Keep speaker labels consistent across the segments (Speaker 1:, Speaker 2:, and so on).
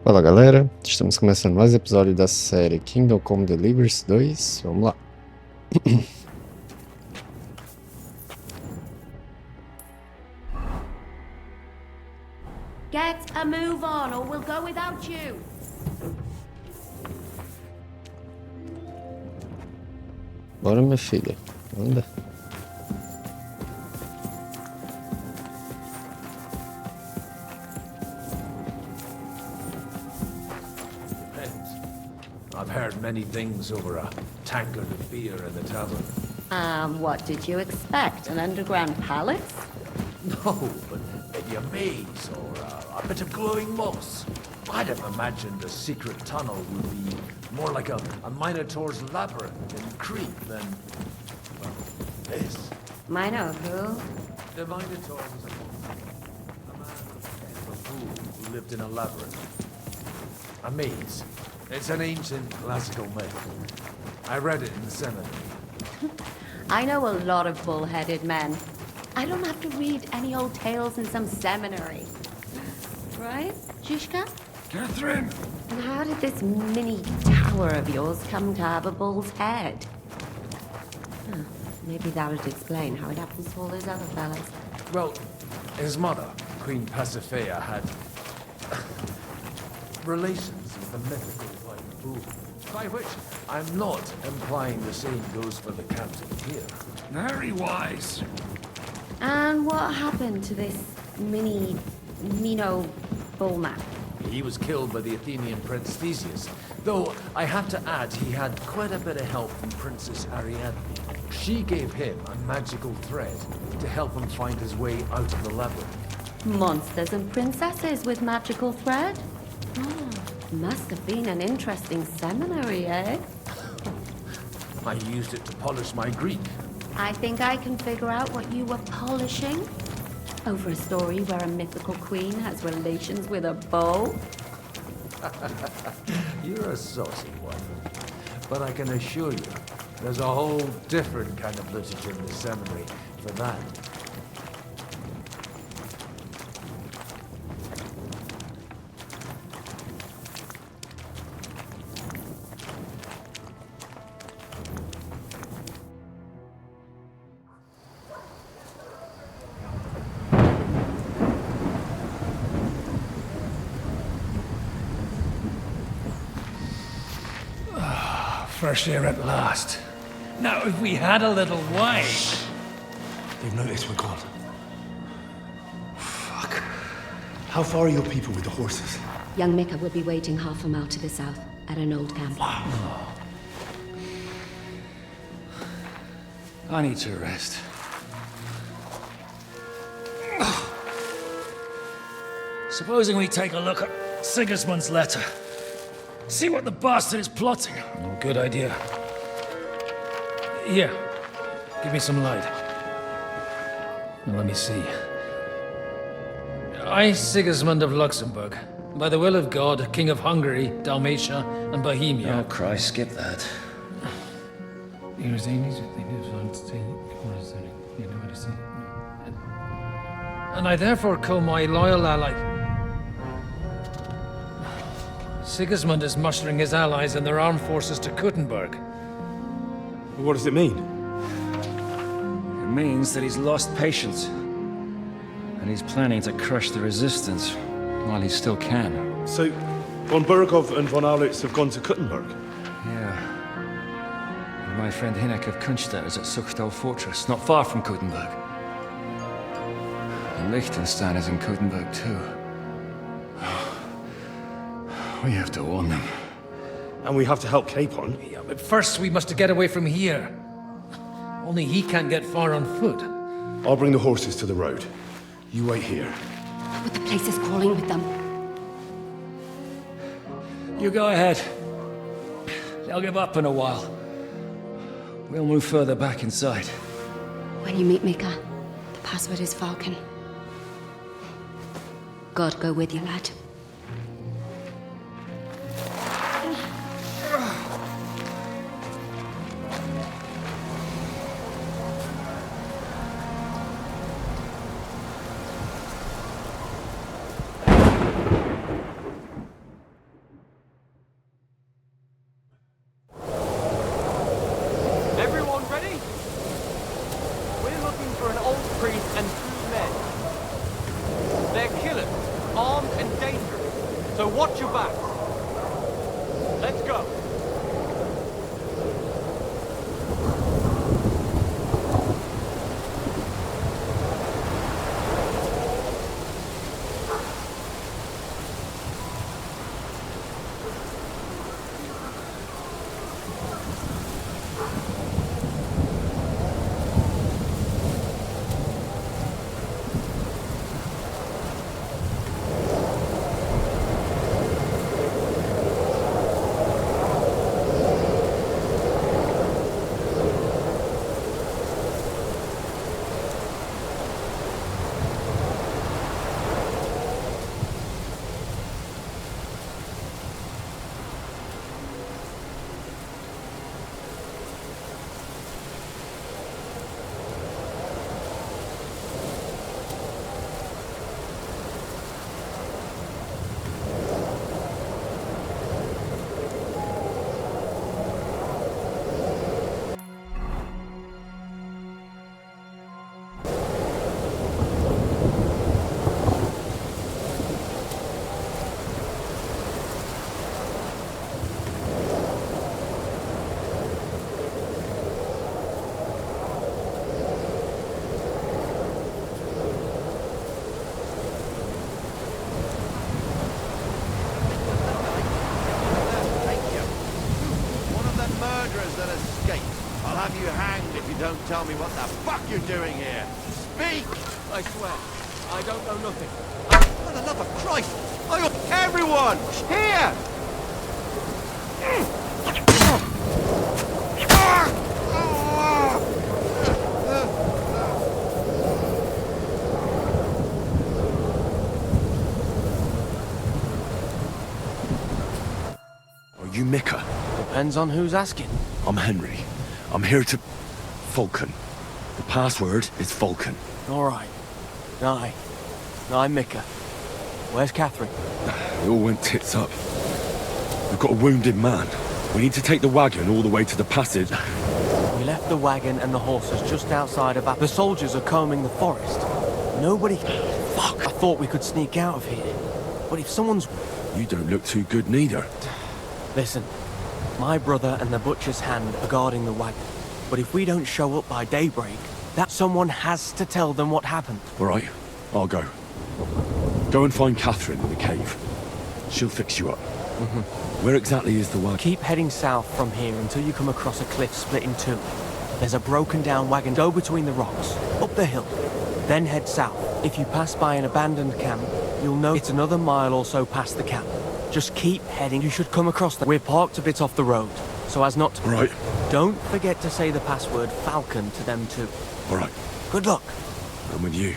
Speaker 1: Fala galera, estamos começando mais um episódio da série Kingdom Come Deliverance 2, vamos lá.
Speaker 2: Get a move on or we'll go without you.
Speaker 1: Bora minha filha, anda.
Speaker 3: I've heard many things over a tankard of beer in the tavern.
Speaker 2: What did you expect? An underground palace?
Speaker 3: No, but maybe a maze or a bit of glowing moss. I'd have imagined a secret tunnel would be more like a Minotaur's labyrinth in Crete than, well, this.
Speaker 2: Mino who?
Speaker 3: The Minotaur was a man of a fool who lived in a labyrinth. A maze. It's an ancient classical myth. I read it in the seminary.
Speaker 2: I know a lot of bull-headed men. I don't have to read any old tales in some seminary. Right, Shishka?
Speaker 3: Catherine!
Speaker 2: And how did this mini tower of yours come to have a bull's head? Huh, maybe that would explain how it happens to all those other fellas.
Speaker 3: Well, his mother, Queen Pasiphae, had relations with a mythical white bull. By which, I'm not implying the same goes for the captain here. Very wise.
Speaker 2: And what happened to this Mino bullman?
Speaker 3: He was killed by the Athenian Prince Theseus, though I have to add he had quite a bit of help from Princess Ariadne. She gave him a magical thread to help him find his way out of the labyrinth.
Speaker 2: Monsters and princesses with magical thread? Oh, must have been an interesting seminary, eh?
Speaker 3: I used it to polish my Greek.
Speaker 2: I think I can figure out what you were polishing. Over a story where a mythical queen has relations with a bull?
Speaker 3: You're a saucy one. But I can assure you, there's a whole different kind of literature in the seminary for that.
Speaker 4: Fresh air at last. Now, if we had a little wine...
Speaker 5: They've noticed we're gone. Fuck. How far are your people with the horses?
Speaker 2: Young Mika will be waiting half a mile to the south, at an old camp.
Speaker 4: I need to rest. Supposing we take a look at Sigismund's letter. See what the bastard is plotting. No good idea. Here, give me some light. Now let me see. I, Sigismund of Luxembourg, by the will of God, King of Hungary, Dalmatia, and Bohemia.
Speaker 6: Oh Christ, skip that.
Speaker 4: And I therefore call my loyal ally... Sigismund is mustering his allies and their armed forces to Kuttenberg.
Speaker 5: What does it mean?
Speaker 6: It means that he's lost patience. And he's planning to crush the resistance while he still can.
Speaker 5: So, von Burgov and von Aulitz have gone to Kuttenberg?
Speaker 6: Yeah. And my friend Hinek of Kunstadt is at Suchtal Fortress, not far from Kuttenberg. And Liechtenstein is in Kuttenberg too. We have to warn them.
Speaker 5: And we have to help Capon?
Speaker 4: Yeah, but first we must get away from here. Only he can't get far on foot.
Speaker 5: I'll bring the horses to the road. You wait here.
Speaker 2: But the place is crawling with them.
Speaker 6: You go ahead. They'll give up in a while. We'll move further back inside.
Speaker 2: When you meet Mika, the password is Vulcan. God go with you, lad.
Speaker 7: armed and dangerous. So watch your back. Let's go.
Speaker 8: Don't tell me what the fuck you're doing here. Speak!
Speaker 7: I swear, I don't know nothing.
Speaker 8: For the love of Christ! Everyone! Here!
Speaker 5: Are you Mika?
Speaker 7: Depends on who's asking.
Speaker 5: I'm Henry. I'm here to... Vulcan. The password is Vulcan.
Speaker 7: All right. Aye. I'm Mika. Where's Catherine?
Speaker 5: It all went tits up. We've got a wounded man. We need to take the wagon all the way to the passage.
Speaker 7: We left the wagon and the horses just outside of... The soldiers are combing the forest. Nobody... Fuck! I thought we could sneak out of here. But if someone's...
Speaker 5: You don't look too good neither.
Speaker 7: Listen. My brother and the butcher's hand are guarding the wagon. But if we don't show up by daybreak, that someone has to tell them what happened.
Speaker 5: All right, I'll go. Go and find Catherine in the cave. She'll fix you up. Where exactly is the wagon?
Speaker 7: Keep heading south from here until you come across a cliff split in two. There's a broken down wagon. Go between the rocks, up the hill, then head south. If you pass by an abandoned camp, you'll know it's another mile or so past the camp. Just keep heading. You should come across the... We're parked a bit off the road, so as not to...
Speaker 5: Right.
Speaker 7: Don't forget to say the password Falcon to them too.
Speaker 5: All right.
Speaker 7: Good luck.
Speaker 5: I'm with you.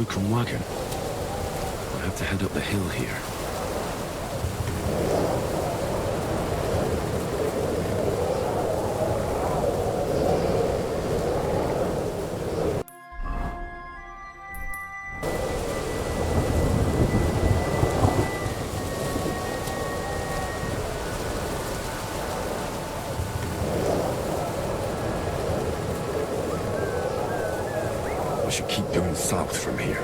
Speaker 5: broken wagon. I have to head up the hill here. I should keep going south from here.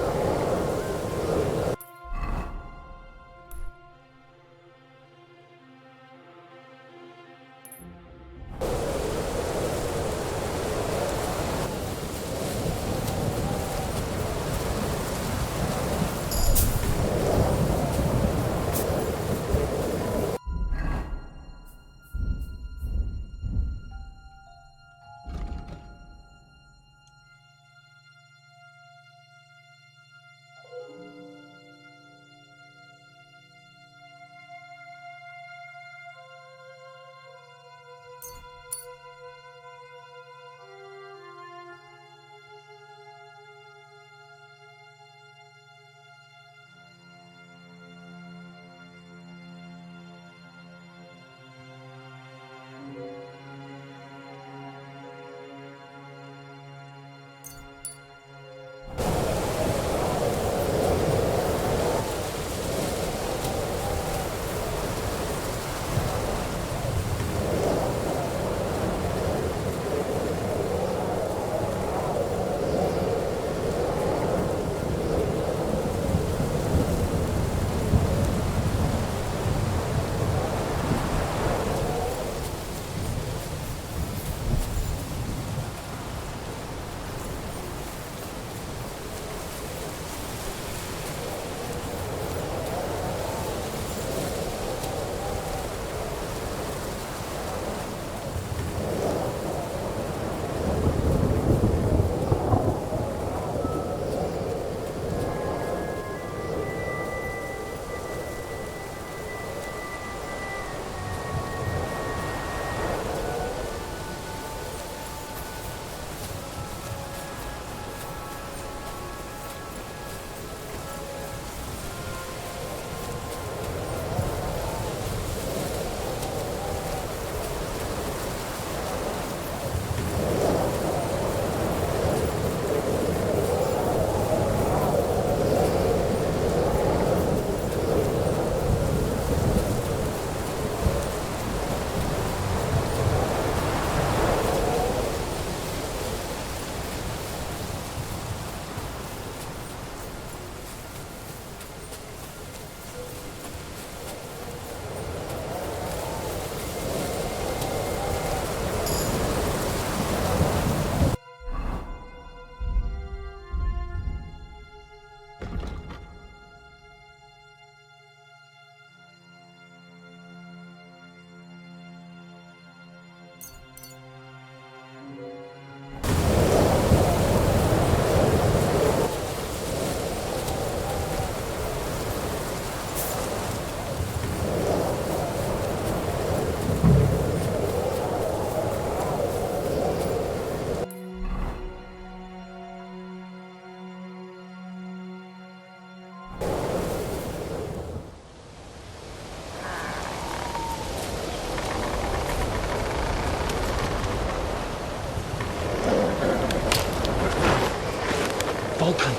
Speaker 5: Vulcan!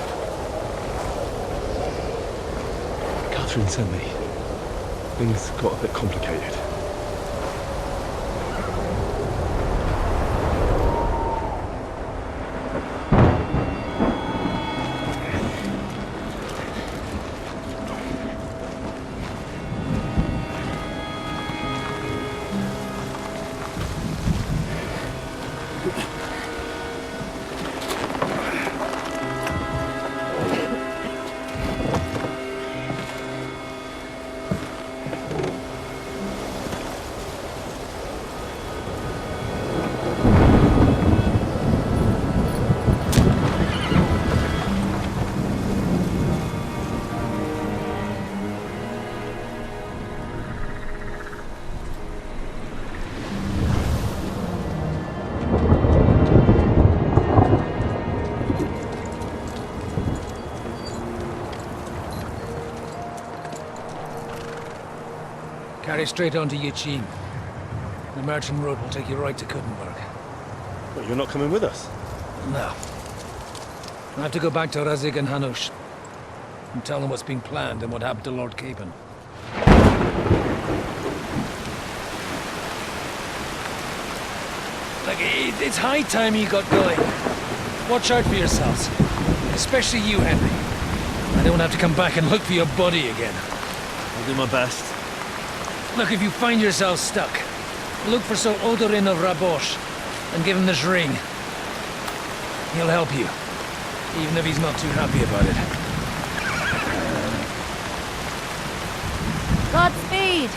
Speaker 5: Catherine sent me. Things got a bit complicated.
Speaker 4: Carry straight on to Yichin. The merchant road will take you right to Kuttenberg.
Speaker 9: But you're not coming with us?
Speaker 4: No. I have to go back to Razig and Hanush and tell them what's been planned and what happened to Lord Capen. Look, it's high time you got going. Watch out for yourselves. Especially you, Henry. I don't have to come back and look for your body again.
Speaker 9: I'll do my best.
Speaker 4: Look, if you find yourself stuck, look for Sir Odorin of Rabosh and give him this ring. He'll help you, even if he's not too happy about it.
Speaker 2: Godspeed!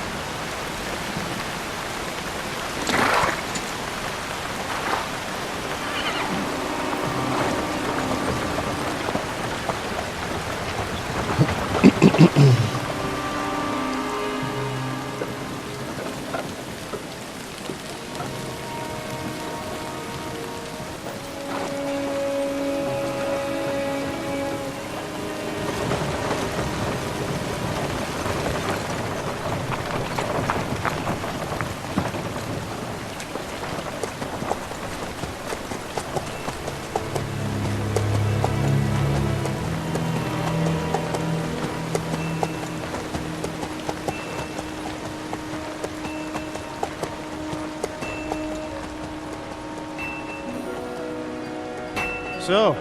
Speaker 8: So,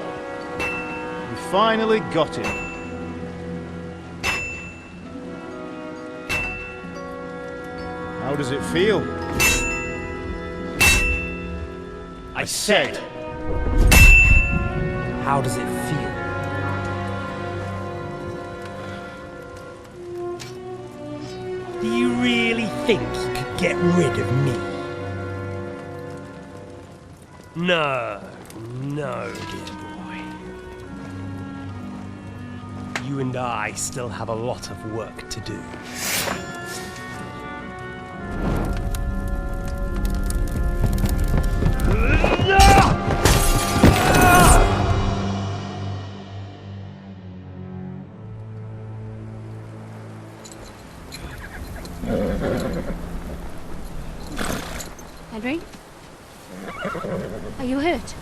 Speaker 8: we finally got him. How does it feel? I said,
Speaker 7: How does it feel? Do you really think you could get rid of me? No, no, dear boy. You and I still have a lot of work to do.
Speaker 2: Henry? Are you hurt?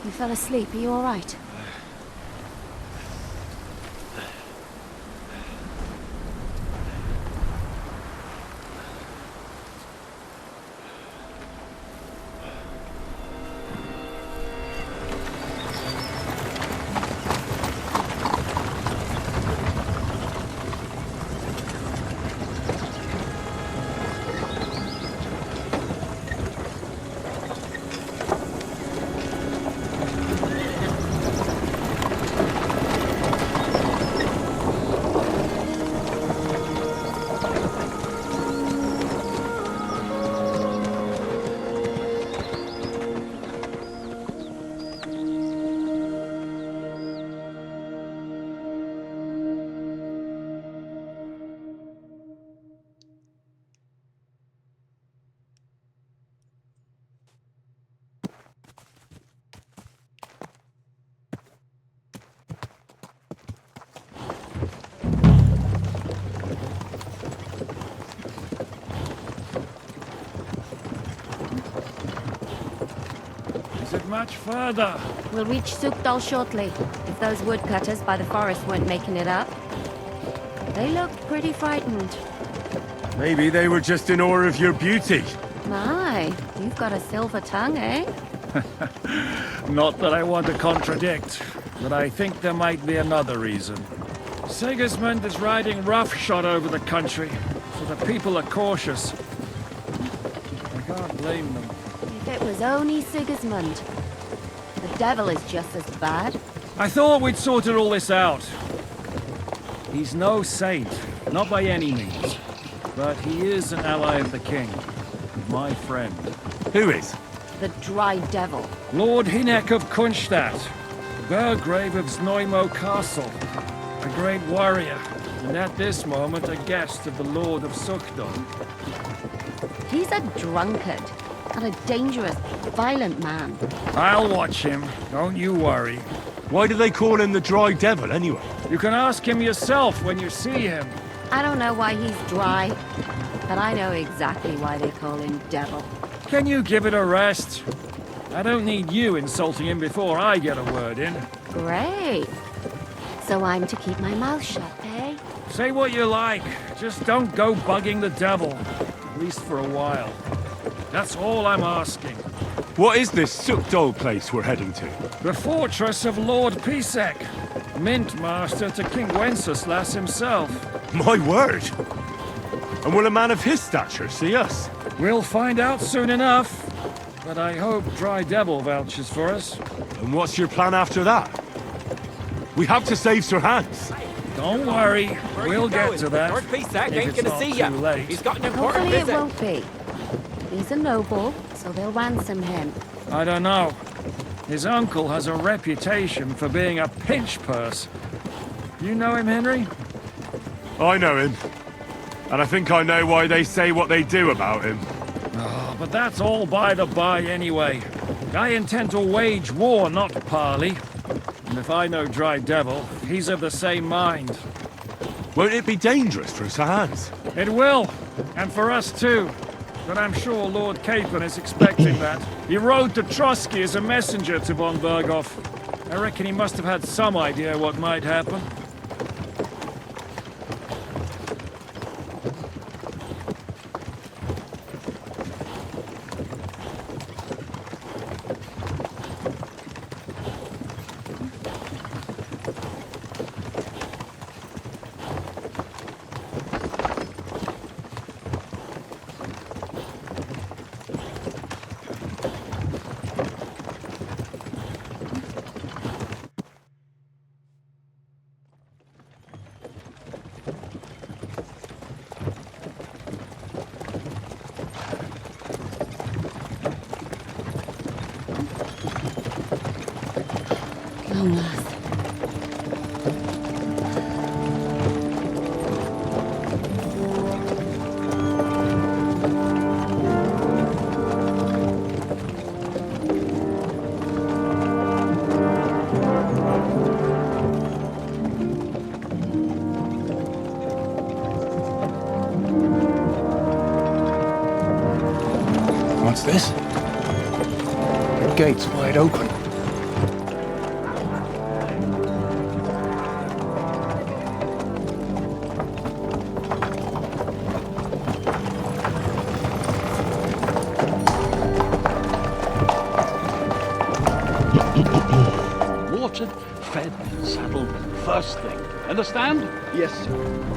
Speaker 2: You fell asleep. Are you all right?
Speaker 4: Much further.
Speaker 2: We'll reach Sukdal shortly, if those woodcutters by the forest weren't making it up. They looked pretty frightened.
Speaker 5: Maybe they were just in awe of your beauty.
Speaker 2: My, you've got a silver tongue, eh?
Speaker 4: Not that I want to contradict, but I think there might be another reason. Sigismund is riding roughshod over the country, so the people are cautious. I can't blame them.
Speaker 2: If it was only Sigismund. The devil is just as bad.
Speaker 4: I thought we'd sorted all this out. He's no saint, not by any means. But he is an ally of the king. My friend.
Speaker 5: Who is?
Speaker 2: The dry devil.
Speaker 4: Lord Hinek of Kunstadt, Burgrave of Znojmo Castle, a great warrior, and at this moment a guest of the Lord of Sukdal.
Speaker 2: He's a drunkard, and a dangerous, violent man.
Speaker 4: I'll watch him, don't you worry.
Speaker 5: Why do they call him the Dry Devil, anyway?
Speaker 4: You can ask him yourself when you see him.
Speaker 2: I don't know why he's dry, but I know exactly why they call him Devil.
Speaker 4: Can you give it a rest? I don't need you insulting him before I get a word in.
Speaker 2: Great. So I'm to keep my mouth shut, eh?
Speaker 4: Say what you like, just don't go bugging the devil. At least for a while. That's all I'm asking.
Speaker 5: What is this soot-dole place we're heading to?
Speaker 4: The fortress of Lord Pisek, Mint Master to King Wenceslas himself.
Speaker 5: My word! And will a man of his stature see us?
Speaker 4: We'll find out soon enough. But I hope Dry Devil vouches for us.
Speaker 5: And what's your plan after that? We have to save Sir Hans.
Speaker 4: Don't worry, we'll get to that.
Speaker 7: Lord Pisek
Speaker 4: if
Speaker 7: ain't
Speaker 4: it's
Speaker 7: gonna
Speaker 4: not
Speaker 7: see
Speaker 4: too
Speaker 7: ya.
Speaker 4: late.
Speaker 7: He's got an important
Speaker 2: Hopefully it
Speaker 7: visit.
Speaker 2: won't be. He's a noble, so they'll ransom him.
Speaker 4: I don't know. His uncle has a reputation for being a pinch purse. You know him, Henry?
Speaker 5: I know him. And I think I know why they say what they do about him.
Speaker 4: Oh, but that's all by the by anyway. I intend to wage war, not parley. And if I know Dry Devil, he's of the same mind.
Speaker 5: Won't it be dangerous for Sir Hans?
Speaker 4: It will, and for us too. But I'm sure Lord Capon is expecting that. He rode to Trotsky as a messenger to von Berghoff. I reckon he must have had some idea what might happen.
Speaker 2: Long last.
Speaker 10: What's this? The gate's wide open.
Speaker 11: Watered, fed, saddled, first thing. Understand?
Speaker 10: Yes, sir.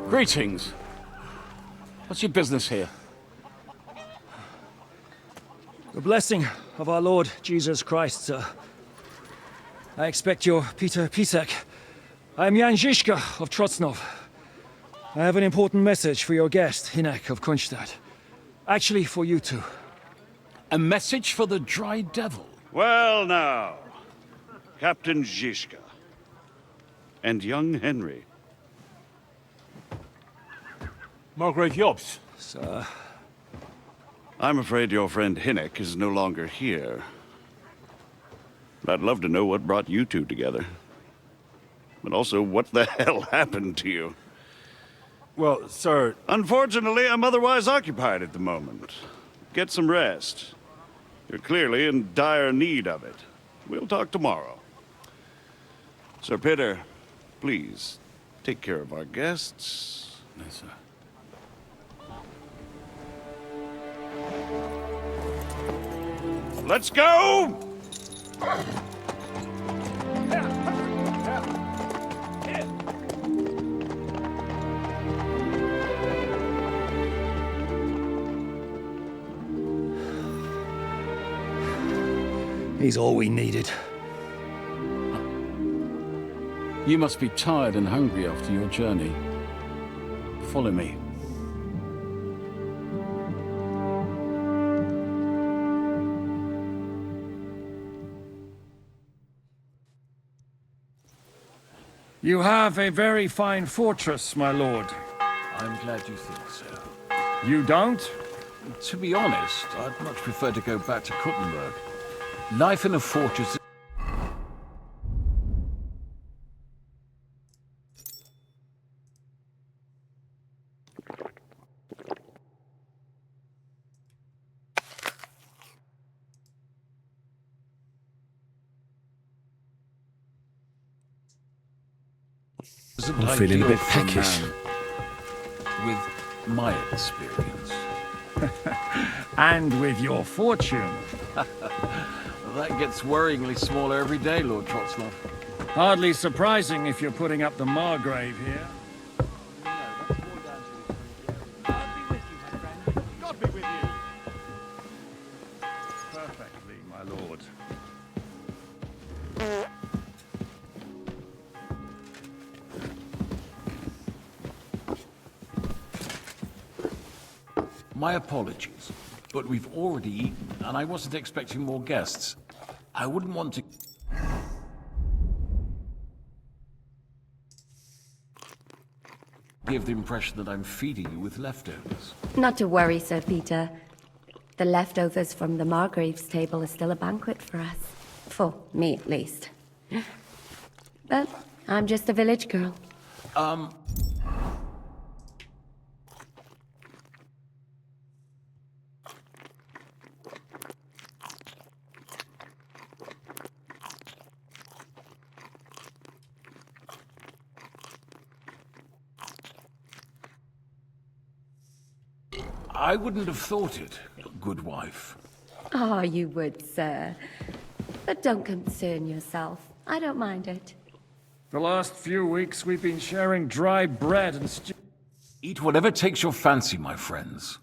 Speaker 11: Greetings. What's your business here?
Speaker 4: The blessing of our Lord Jesus Christ, sir. I expect you're Peter Pisek. I am Jan Žižka of Trocnov. I have an important message for your guest, Hinek of Kunstadt. Actually, for you two.
Speaker 11: A message for the Dry Devil?
Speaker 12: Well now, Captain Žižka and young Henry.
Speaker 5: Margrave Jobs.
Speaker 4: Sir.
Speaker 12: I'm afraid your friend Hinek is no longer here. But I'd love to know what brought you two together. But also, what the hell happened to you?
Speaker 5: Well, sir...
Speaker 12: Unfortunately, I'm otherwise occupied at the moment. Get some rest. You're clearly in dire need of it. We'll talk tomorrow. Sir Peter, please, take care of our guests.
Speaker 11: Yes, sir.
Speaker 12: Let's go!
Speaker 4: He's all we needed.
Speaker 11: You must be tired and hungry after your journey. Follow me.
Speaker 4: You have a very fine fortress, my lord.
Speaker 11: I'm glad you think so.
Speaker 4: You don't?
Speaker 11: To be honest, I'd much prefer to go back to Kuttenberg. Life in a fortress...
Speaker 5: I'm feeling a bit peckish.
Speaker 11: With my experience.
Speaker 4: And with your fortune.
Speaker 11: That gets worryingly smaller every day, Lord Trotslav.
Speaker 4: Hardly surprising if you're putting up the Margrave here.
Speaker 8: God be with you.
Speaker 4: Perfectly, my lord.
Speaker 11: My apologies, but we've already eaten, and I wasn't expecting more guests. I wouldn't want to... give the impression that I'm feeding you with leftovers.
Speaker 2: Not to worry, Sir Peter. The leftovers from the Margrave's table are still a banquet for us. For me, at least. But I'm just a village girl.
Speaker 11: I wouldn't have thought it, good wife.
Speaker 2: Oh, you would, sir. But don't concern yourself. I don't mind it.
Speaker 4: The last few weeks we've been sharing dry bread and stew.
Speaker 11: Eat whatever takes your fancy, my friends.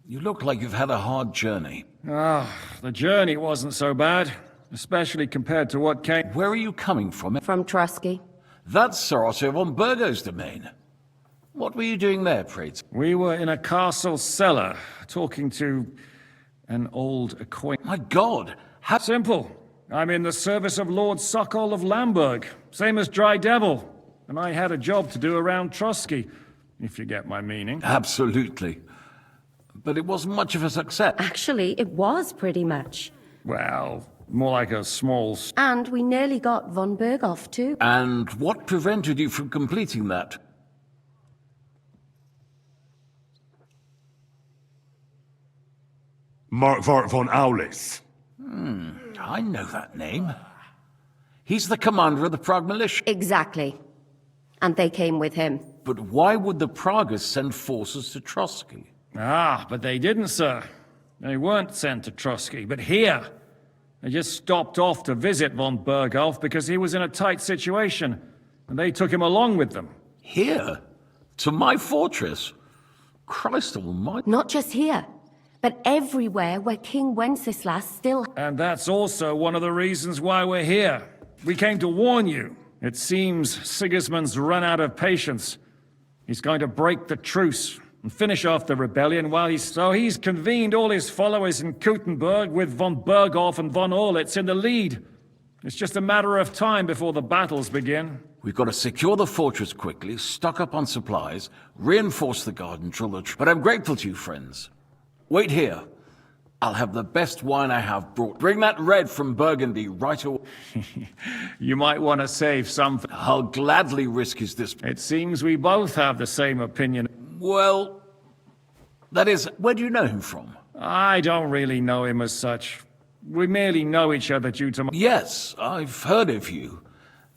Speaker 11: You look like you've had a hard journey.
Speaker 4: Ah, the journey wasn't so bad, especially compared to what came...
Speaker 11: Where are you coming from?
Speaker 2: From Trotsky.
Speaker 11: That's Sir Otto von Burgo's domain. What were you doing there, pray?
Speaker 4: We were in a castle cellar, talking to an old acquaintance.
Speaker 11: My God! How...
Speaker 4: Simple. I'm in the service of Lord Sokol of Lamberg, same as Dry Devil. And I had a job to do around Trotsky, if you get my meaning.
Speaker 11: Absolutely. But it wasn't much of a success.
Speaker 2: Actually, it was pretty much.
Speaker 4: Well, more like a small...
Speaker 2: And we nearly got von Berghoff, too.
Speaker 11: And what prevented you from completing that?
Speaker 5: Markvart von Aulis.
Speaker 11: I know that name. He's the commander of the Prague militia.
Speaker 2: Exactly. And they came with him.
Speaker 11: But why would the Praguers send forces to Trotsky?
Speaker 4: Ah, but they didn't, sir. They weren't sent to Trotsky, but here. They just stopped off to visit von Berghoff because he was in a tight situation, and they took him along with them.
Speaker 11: Here? To my fortress? Christ almighty.
Speaker 2: Not just here, but everywhere where King Wenceslas still...
Speaker 4: And that's also one of the reasons why we're here. We came to warn you. It seems Sigismund's run out of patience. He's going to break the truce and finish off the rebellion while he's... So he's convened all his followers in Kuttenberg with von Berghoff and von Orlitz in the lead. It's just a matter of time before the battles begin.
Speaker 11: We've got to secure the fortress quickly, stock up on supplies, reinforce the guard until the... But I'm grateful to you, friends. Wait here. I'll have the best wine I have brought. Bring that red from Burgundy right away.
Speaker 4: You might want to save some...
Speaker 11: I'll gladly risk his this...
Speaker 4: It seems we both have the same opinion.
Speaker 11: Well, that is, where do you know him from?
Speaker 4: I don't really know him as such. We merely know each other due to...
Speaker 11: Yes, I've heard of you.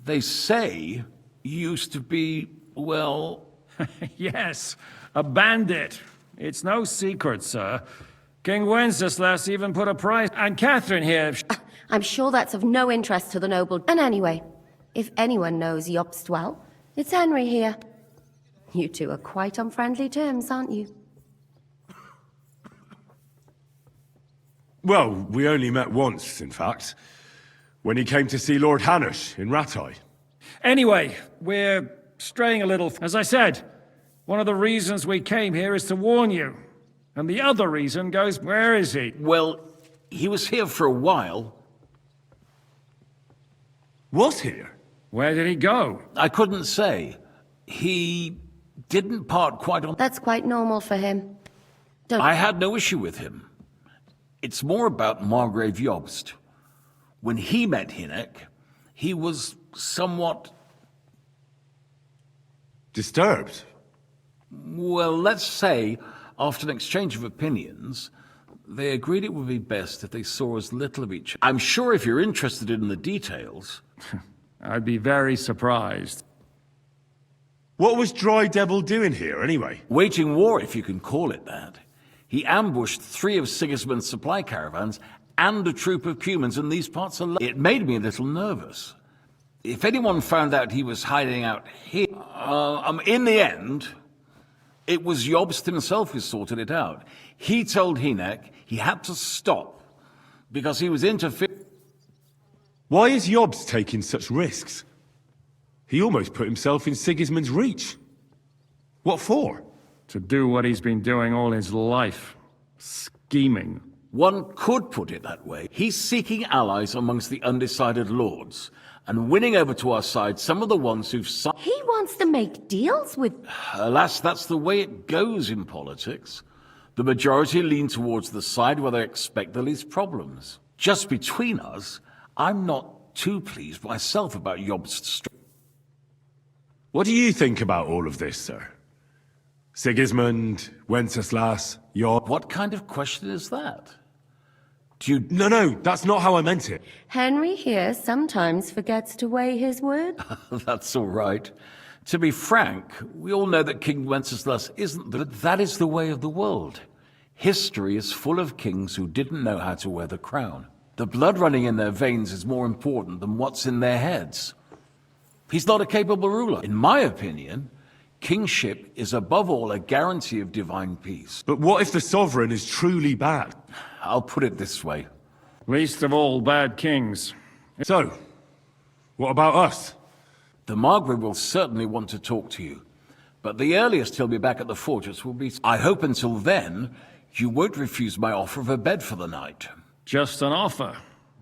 Speaker 11: They say you used to be, well...
Speaker 4: Yes, a bandit. It's no secret, sir. King Wenceslas even put a price... And Catherine here...
Speaker 2: I'm sure that's of no interest to the noble... And anyway, if anyone knows Jobst well, it's Henry here. You two are quite on friendly terms, aren't you?
Speaker 5: Well, we only met once, in fact. When he came to see Lord Hanush in Rattay.
Speaker 4: Anyway, we're straying a little... As I said, one of the reasons we came here is to warn you. And the other reason goes... Where is he?
Speaker 11: Well, he was here for a while.
Speaker 5: Was here?
Speaker 4: Where did he go?
Speaker 11: I couldn't say. He didn't part quite on...
Speaker 2: That's quite normal for him.
Speaker 11: I had no issue with him. It's more about Margrave Jobst. When he met Hynek, he was somewhat...
Speaker 5: disturbed?
Speaker 11: Well, let's say, after an exchange of opinions, they agreed it would be best if they saw as little of each other. I'm sure if you're interested in the details...
Speaker 4: I'd be very surprised.
Speaker 5: What was Dry Devil doing here, anyway?
Speaker 11: Waging war, if you can call it that. He ambushed 3 of Sigismund's supply caravans and a troop of Cumans in these parts alone. It made me a little nervous. If anyone found out he was hiding out here... in the end, it was Jobst himself who sorted it out. He told Hynek he had to stop because he was interfering...
Speaker 5: Why is Jobst taking such risks? He almost put himself in Sigismund's reach. What for?
Speaker 4: To do what he's been doing all his life. Scheming.
Speaker 11: One could put it that way. He's seeking allies amongst the undecided lords, and winning over to our side some of the ones who've...
Speaker 2: He wants to make deals with...
Speaker 11: Alas, that's the way it goes in politics. The majority lean towards the side where they expect the least problems. Just between us, I'm not too pleased myself about Jobst's...
Speaker 5: What do you think about all of this, sir? Sigismund, Wenceslas, Job...
Speaker 11: What kind of question is that? Do you...
Speaker 5: No, that's not how I meant it.
Speaker 2: Henry here sometimes forgets to weigh his words.
Speaker 11: That's all right. To be frank, we all know that King Wenceslas isn't the... That is the way of the world. History is full of kings who didn't know how to wear the crown. The blood running in their veins is more important than what's in their heads. He's not a capable ruler. In my opinion, kingship is above all a guarantee of divine peace.
Speaker 5: But what if the sovereign is truly bad?
Speaker 11: I'll put it this way.
Speaker 4: Least of all bad kings.
Speaker 5: So, what about us?
Speaker 11: The Margrave will certainly want to talk to you. But the earliest he'll be back at the fortress will be... I hope until then, you won't refuse my offer of a bed for the night.
Speaker 4: Just an offer.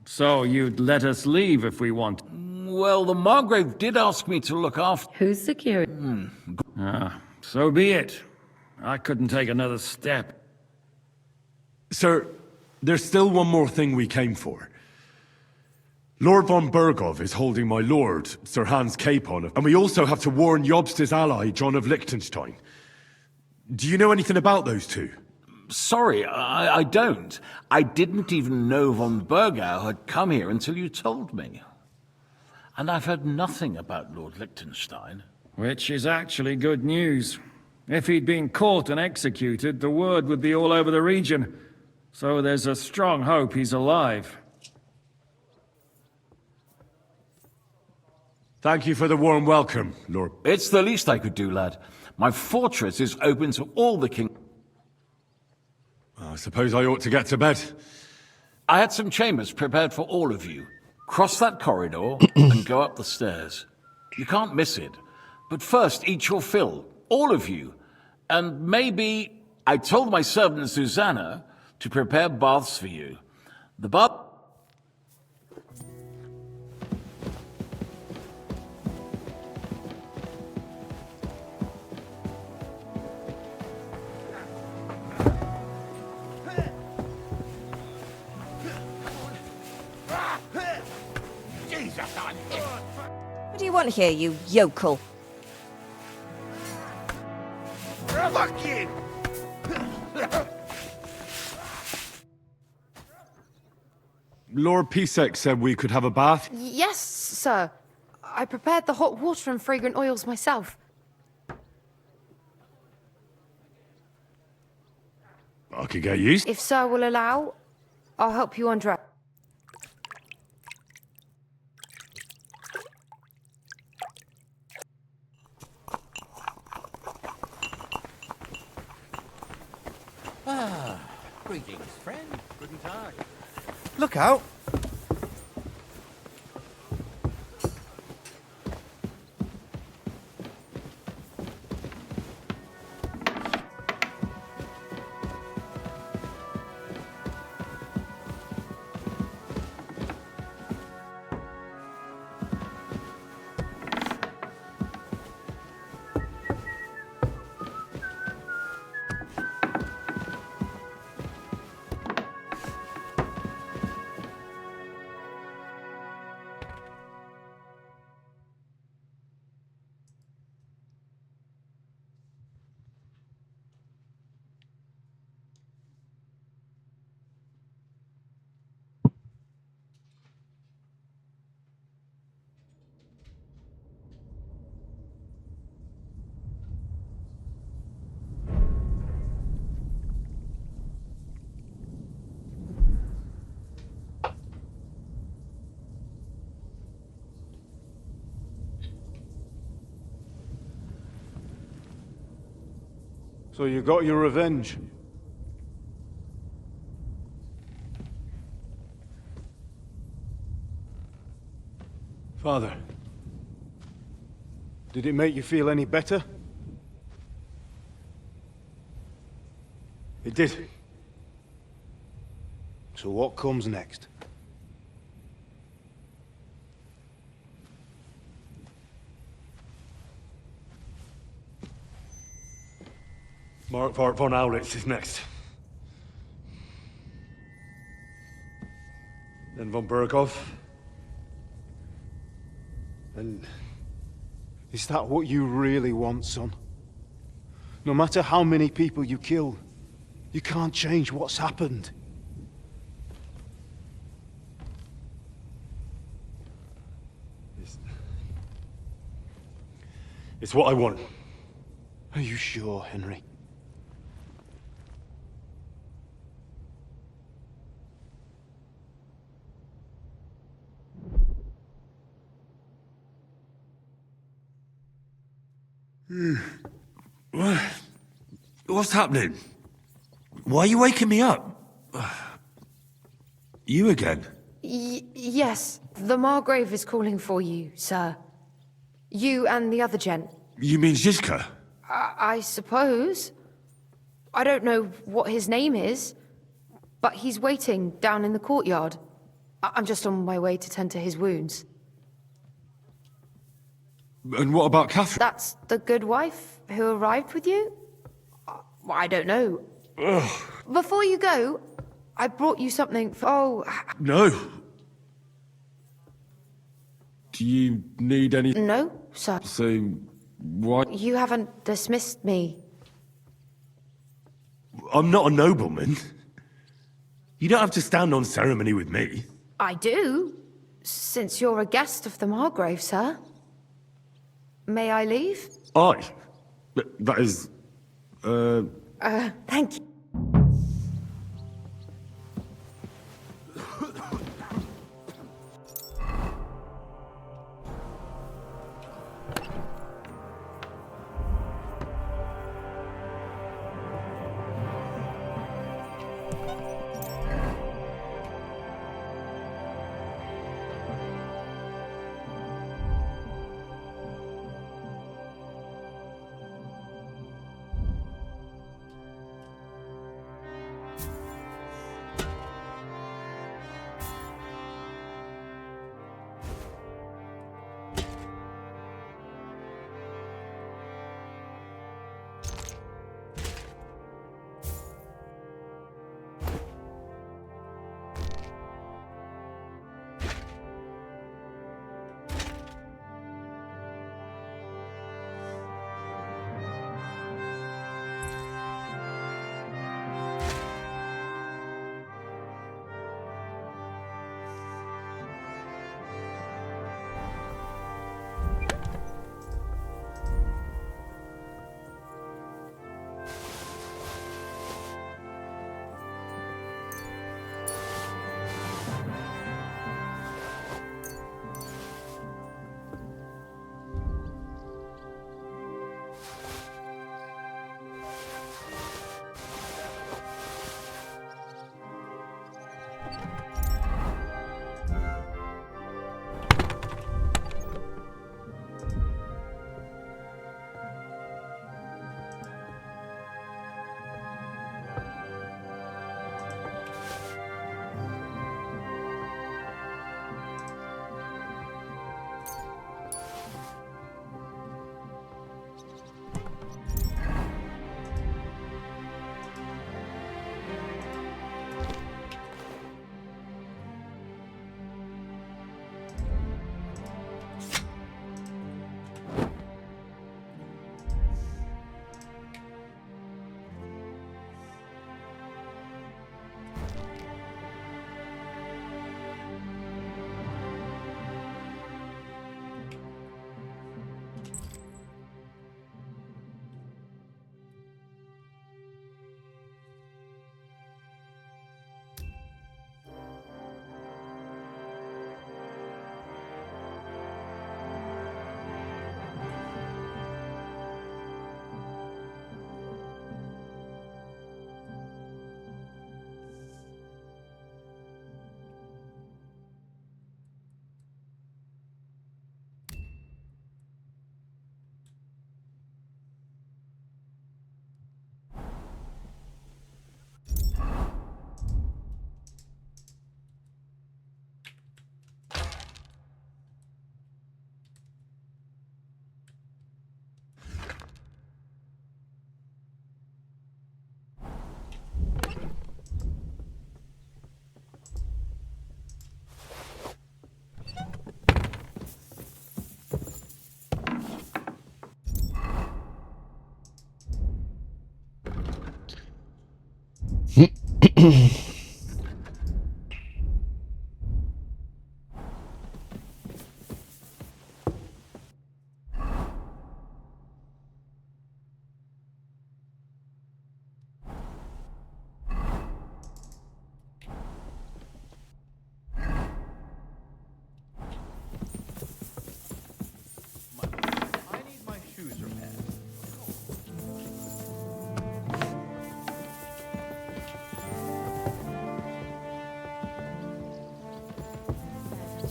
Speaker 4: So you'd let us leave if we want.
Speaker 11: Well, the Margrave did ask me to look after...
Speaker 2: Who's security?
Speaker 4: So be it. I couldn't take another step.
Speaker 5: Sir, there's still one more thing we came for. Lord von Bergov is holding my lord, Sir Hans Capon, and we also have to warn Jobst's ally, John of Liechtenstein. Do you know anything about those two?
Speaker 11: Sorry, I don't. I didn't even know von Bergau had come here until you told me. And I've heard nothing about Lord Liechtenstein.
Speaker 4: Which is actually good news. If he'd been caught and executed, the word would be all over the region. So there's a strong hope he's alive.
Speaker 5: Thank you for the warm welcome, Lord.
Speaker 11: It's the least I could do, lad. My fortress is open to all the king...
Speaker 5: I suppose I ought to get to bed.
Speaker 11: I had some chambers prepared for all of you. Cross that corridor and go up the stairs. You can't miss it. But first, eat your fill. All of you. And maybe... I told my servant Susanna to prepare baths for you. The bath...
Speaker 13: What do you want here, you yokel?
Speaker 8: Fuck you!
Speaker 5: Lord Pisek said we could have a bath.
Speaker 14: Yes, sir. I prepared the hot water and fragrant oils myself.
Speaker 5: I could get used.
Speaker 14: If sir will allow, I'll help you undress.
Speaker 8: Greetings, friend. Guten Tag. Look out!
Speaker 10: So you got your revenge? Father, did it make you feel any better? It did. So what comes next?
Speaker 5: Mark von Aulitz is next. Then von Berghoff.
Speaker 10: And is that what you really want, son? No matter how many people you kill, you can't change what's happened.
Speaker 5: It's what I want.
Speaker 10: Are you sure, Henry?
Speaker 5: What's happening? Why are you waking me up? You again?
Speaker 14: Yes, the Margrave is calling for you, sir. You and the other gent.
Speaker 5: You mean Zizka?
Speaker 14: I suppose. I don't know what his name is, but he's waiting down in the courtyard. I'm just on my way to tend to his wounds.
Speaker 5: And what about Catherine?
Speaker 14: That's the good wife who arrived with you? I don't know.
Speaker 5: Ugh.
Speaker 14: Before you go, I brought you something for... Oh...
Speaker 5: No. Do you need any...
Speaker 14: No, sir.
Speaker 5: So, what?
Speaker 14: You haven't dismissed me.
Speaker 5: I'm not a nobleman. You don't have to stand on ceremony with me.
Speaker 14: I do, since you're a guest of the Margrave, sir. May I leave?
Speaker 5: Aye. That is...
Speaker 14: Thank you.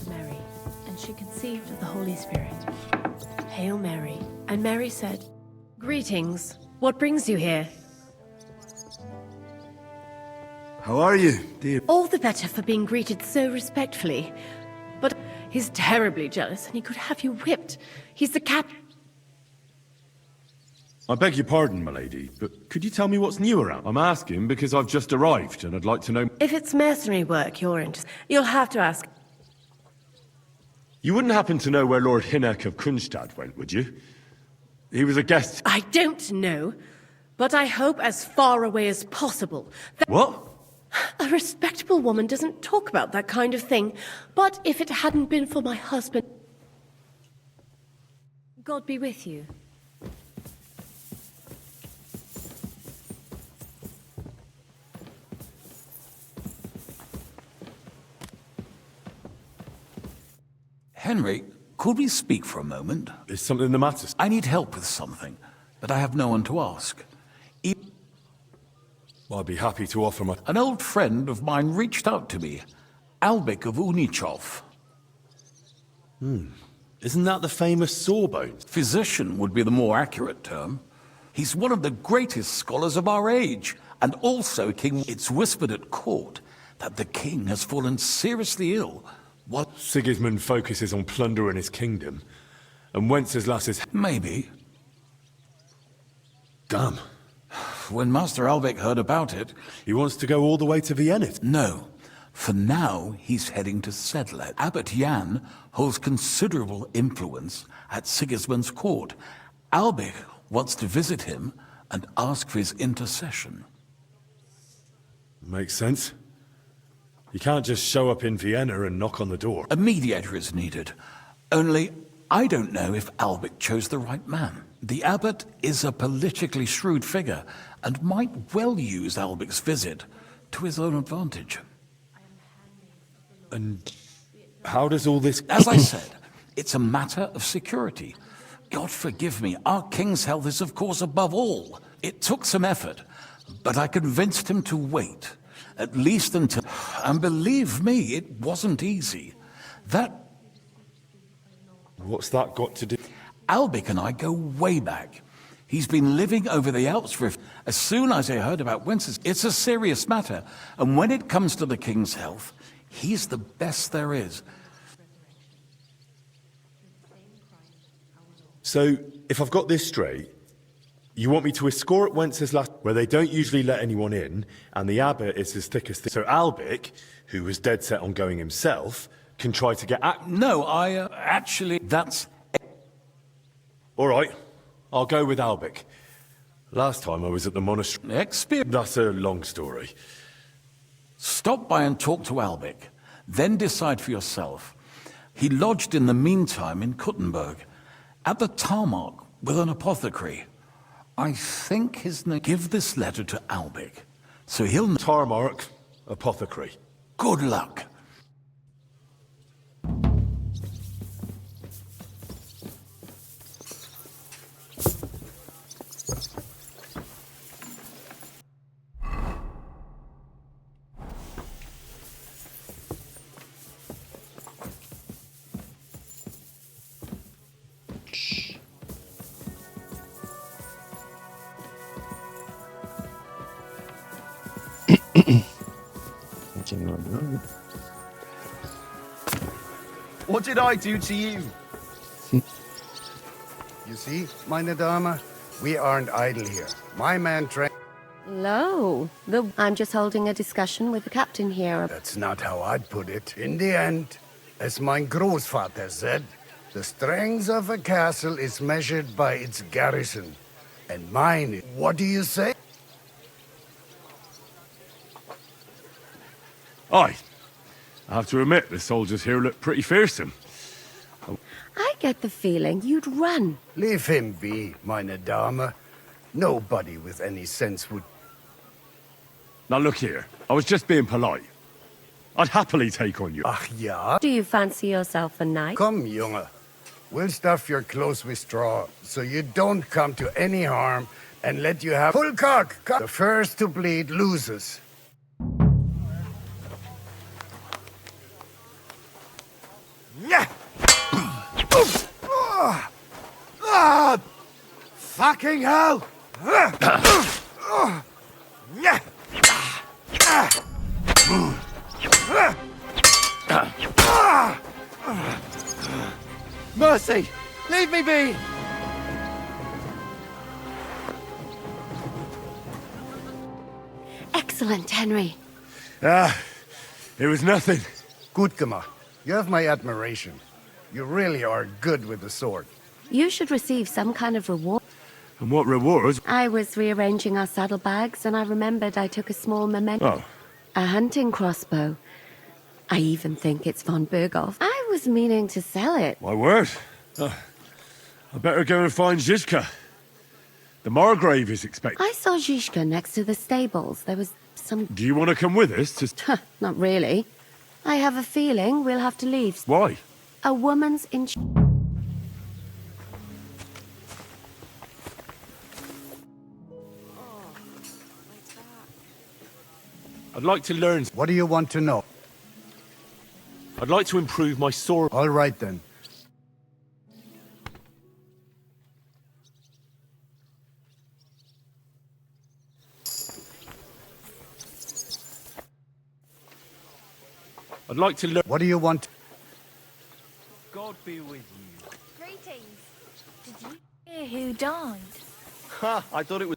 Speaker 15: Mary, and she conceived of the Holy Spirit. Hail Mary. And Mary said, "Greetings. What brings you here?"
Speaker 16: How are you, dear?
Speaker 15: All the better for being greeted so respectfully. But he's terribly jealous and he could have you whipped. He's the cap...
Speaker 5: I beg your pardon, milady, but could you tell me what's new around? I'm asking because I've just arrived and I'd like to know...
Speaker 15: If it's mercenary work you're into, you'll have to ask...
Speaker 5: You wouldn't happen to know where Lord Hinnock of Kronstadt went, would you? He was a guest...
Speaker 15: I don't know, but I hope as far away as possible.
Speaker 5: What?
Speaker 15: A respectable woman doesn't talk about that kind of thing, but if it hadn't been for my husband... God be with you.
Speaker 11: Henry, could we speak for a moment?
Speaker 5: Is something the matter?
Speaker 11: I need help with something, but I have no one to ask.
Speaker 5: I'd be happy to offer my...
Speaker 11: An old friend of mine reached out to me, Albik of Unichov.
Speaker 9: Isn't that the famous Sawbones?
Speaker 11: Physician would be the more accurate term. He's one of the greatest scholars of our age, and also king. It's whispered at court that the king has fallen seriously ill. What?
Speaker 5: Sigismund focuses on plundering his kingdom, and Wenceslas is...
Speaker 11: Maybe.
Speaker 5: Damn.
Speaker 11: When Master Albik heard about it...
Speaker 5: He wants to go all the way to Vienna?
Speaker 11: No. For now, he's heading to Sedlet. Abbot Jan holds considerable influence at Sigismund's court. Albik wants to visit him and ask for his intercession.
Speaker 5: Makes sense. You can't just show up in Vienna and knock on the door.
Speaker 11: A mediator is needed. Only, I don't know if Albik chose the right man. The abbot is a politically shrewd figure and might well use Albik's visit to his own advantage.
Speaker 5: And how does all this...
Speaker 11: As I said, it's a matter of security. God forgive me, our king's health is of course above all. It took some effort, but I convinced him to wait, at least until... And believe me, it wasn't easy.
Speaker 5: What's that got to do...
Speaker 11: Albik and I go way back. He's been living over the Alps for... As soon as I heard about Wenceslas, it's a serious matter. And when it comes to the king's health, he's the best there is.
Speaker 5: So, if I've got this straight, you want me to escort Wenceslas, where they don't usually let anyone in, and the abbot is as thick as... So Albik, who was dead set on going himself, can try to get...
Speaker 11: No, actually, that's...
Speaker 5: All right, I'll go with Albik. Last time I was at the monastery... That's a long story.
Speaker 11: Stop by and talk to Albik, then decide for yourself. He lodged in the meantime in Kuttenberg, at the tarmac with an apothecary. I think his name... Give this letter to Albik, so he'll...
Speaker 5: Tarmac, apothecary.
Speaker 11: Good luck.
Speaker 8: What did I do to you?
Speaker 17: You see, meine Dame, we aren't idle here. My man trained...
Speaker 2: Lo, I'm just holding a discussion with the captain here.
Speaker 17: That's not how I'd put it. In the end, as mein Großvater said, the strength of a castle is measured by its garrison. And mine, what do you say?
Speaker 5: Aye. I have to admit, the soldiers here look pretty fearsome.
Speaker 2: I get the feeling you'd run.
Speaker 17: Leave him be, meine Dame. Nobody with any sense would...
Speaker 5: Now look here, I was just being polite. I'd happily take on you.
Speaker 17: Ach ja?
Speaker 2: Do you fancy yourself a knight?
Speaker 17: Come, Junge. We'll stuff your clothes with straw, so you don't come to any harm, and let you have full cock. The first to bleed loses. Fucking hell!
Speaker 7: Mercy! Leave me be!
Speaker 2: Excellent, Henry.
Speaker 5: It was nothing.
Speaker 17: Gut gemacht. You have my admiration. You really are good with the sword.
Speaker 2: You should receive some kind of reward.
Speaker 5: And what rewards?
Speaker 2: I was rearranging our saddlebags and I remembered I took a small memento.
Speaker 5: Oh.
Speaker 2: A hunting crossbow. I even think it's von Berghoff. I was meaning to sell it.
Speaker 5: My word. I better go and find Zizka. The Margrave is expected.
Speaker 2: I saw Zizka next to the stables. There was some...
Speaker 5: Do you want to come with us to...
Speaker 2: Not really. I have a feeling we'll have to leave.
Speaker 5: Why?
Speaker 2: A woman's in...
Speaker 5: I'd like to learn...
Speaker 17: What do you want to know?
Speaker 5: I'd like to improve my sword.
Speaker 17: All right, then.
Speaker 5: I'd like to learn...
Speaker 17: What do you want?
Speaker 7: God be with you.
Speaker 18: Greetings. Did you hear who died?
Speaker 7: Ha! I thought it was...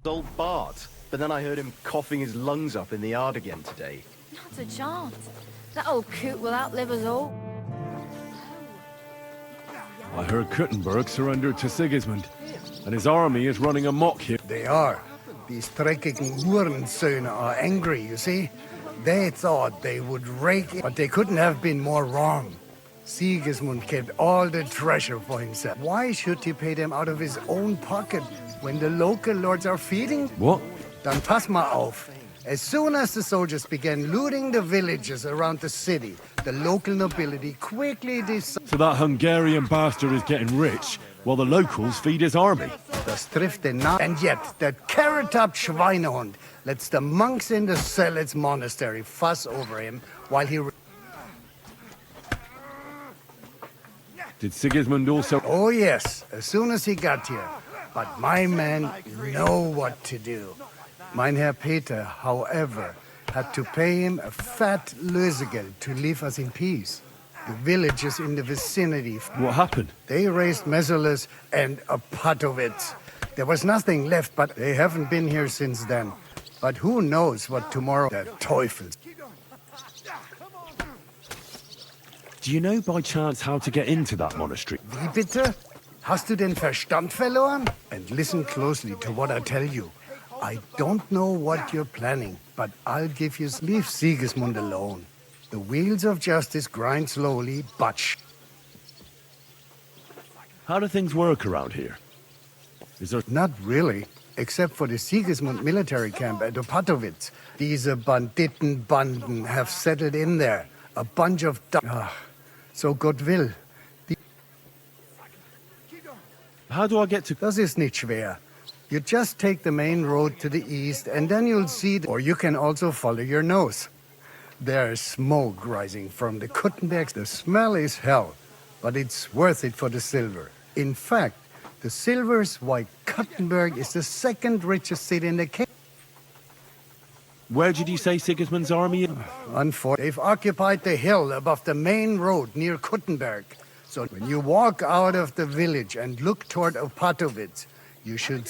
Speaker 19: Old Bart, but then I heard him coughing his lungs up in the yard again today.
Speaker 18: Not a chance. That old coot will outlive us all.
Speaker 5: I heard Kuttenberg surrendered to Sigismund, and his army is running amok here.
Speaker 17: They are. These dreckigen Hurensöhne are angry, you see? They thought they would rake it, but they couldn't have been more wrong. Sigismund kept all the treasure for himself. Why should he pay them out of his own pocket when the local lords are feeding?
Speaker 5: What?
Speaker 17: Dann pass mal auf. As soon as the soldiers began looting the villages around the city, the local nobility quickly decided...
Speaker 5: So that Hungarian bastard is getting rich, while the locals feed his army.
Speaker 17: Das trifft den Namen. And yet, that carrot-top Schweinehund lets the monks in the Zealots monastery fuss over him while he...
Speaker 5: Did Sigismund also...
Speaker 17: Oh yes, as soon as he got here. But my men know what to do. Mein Herr Peter, however, had to pay him a fat Lösegeld to leave us in peace. The villages in the vicinity.
Speaker 5: What happened?
Speaker 17: They raised Messalers and a pot of it. There was nothing left, but they haven't been here since then. But who knows what tomorrow... The Teufels.
Speaker 5: Do you know by chance how to get into that monastery?
Speaker 17: Wie bitte? Hast du den Verstand verloren? And listen closely to what I tell you. I don't know what you're planning, but I'll give you... Leave Sigismund alone. The wheels of justice grind slowly, but...
Speaker 5: How do things work around here? Is there...
Speaker 17: Not really, except for the Sigismund military camp at Opatowitz. These Banditenbanden have settled in there. A bunch of... so goodwill.
Speaker 5: How do I get to...
Speaker 17: Das ist nicht schwer. You just take the main road to the east, and then you'll see... Or you can also follow your nose. There's smoke rising from the Kuttenbergs. The smell is hell, but it's worth it for the silver. In fact, the silver's why Kuttenberg is the second richest city in the kingdom.
Speaker 5: Where did you say Sigismund's army is?
Speaker 17: Unfortunately, they've occupied the hill above the main road near Kuttenberg. So when you walk out of the village and look toward Opatowitz, you should...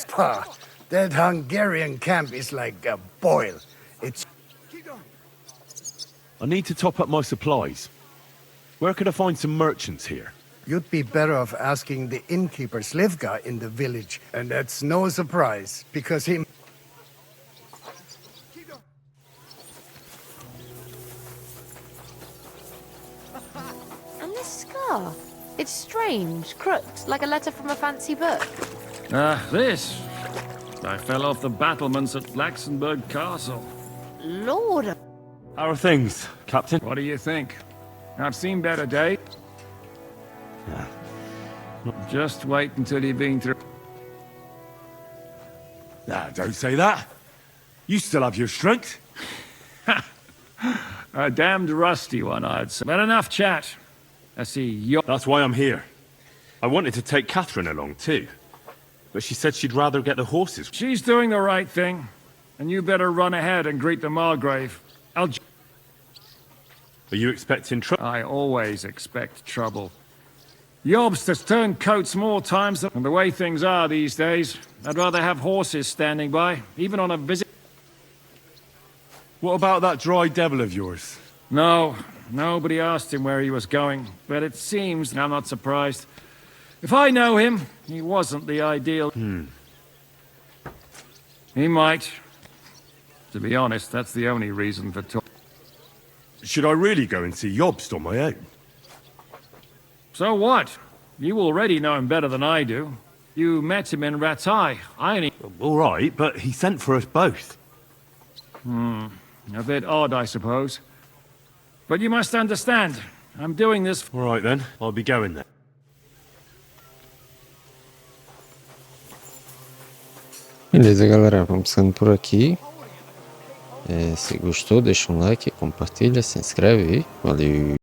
Speaker 17: that Hungarian camp is like a boil. It's...
Speaker 5: I need to top up my supplies. Where could I find some merchants here?
Speaker 17: You'd be better off asking the innkeeper Slivka in the village. And that's no surprise, because he...
Speaker 14: And this scar? It's strange, crooked, like a letter from a fancy book.
Speaker 4: This. I fell off the battlements at Laxenburg Castle.
Speaker 14: Lord.
Speaker 5: How are things, Captain?
Speaker 4: What do you think? I've seen better days. Just wait until you've been through...
Speaker 5: Don't say that. You still have your strength.
Speaker 4: A damned rusty one, I'd say. But enough chat. I see you...
Speaker 5: That's why I'm here. I wanted to take Catherine along, too. But she said she'd rather get the horses.
Speaker 4: She's doing the right thing. And you better run ahead and greet the Margrave.
Speaker 5: Are you expecting trouble?
Speaker 4: I always expect trouble. Jobst has turned coats more times than... And the way things are these days, I'd rather have horses standing by, even on a visit...
Speaker 5: What about that dry devil of yours?
Speaker 4: No, nobody asked him where he was going, but it seems, I'm not surprised. If I know him, he wasn't the ideal... He might. To be honest, that's the only reason for talking.
Speaker 5: Should I really go and see Jobst on my own?
Speaker 4: So what? You already know him better than I do. You met him in Ratai.
Speaker 5: All right, but he sent for us both.
Speaker 4: A bit odd, I suppose. But you must understand, I'm doing this...
Speaker 5: All right then, I'll be going then.
Speaker 1: Beleza, galera, vamos ficando por aqui. Se gostou, deixa um like, compartilha, se inscreve aí. Valeu!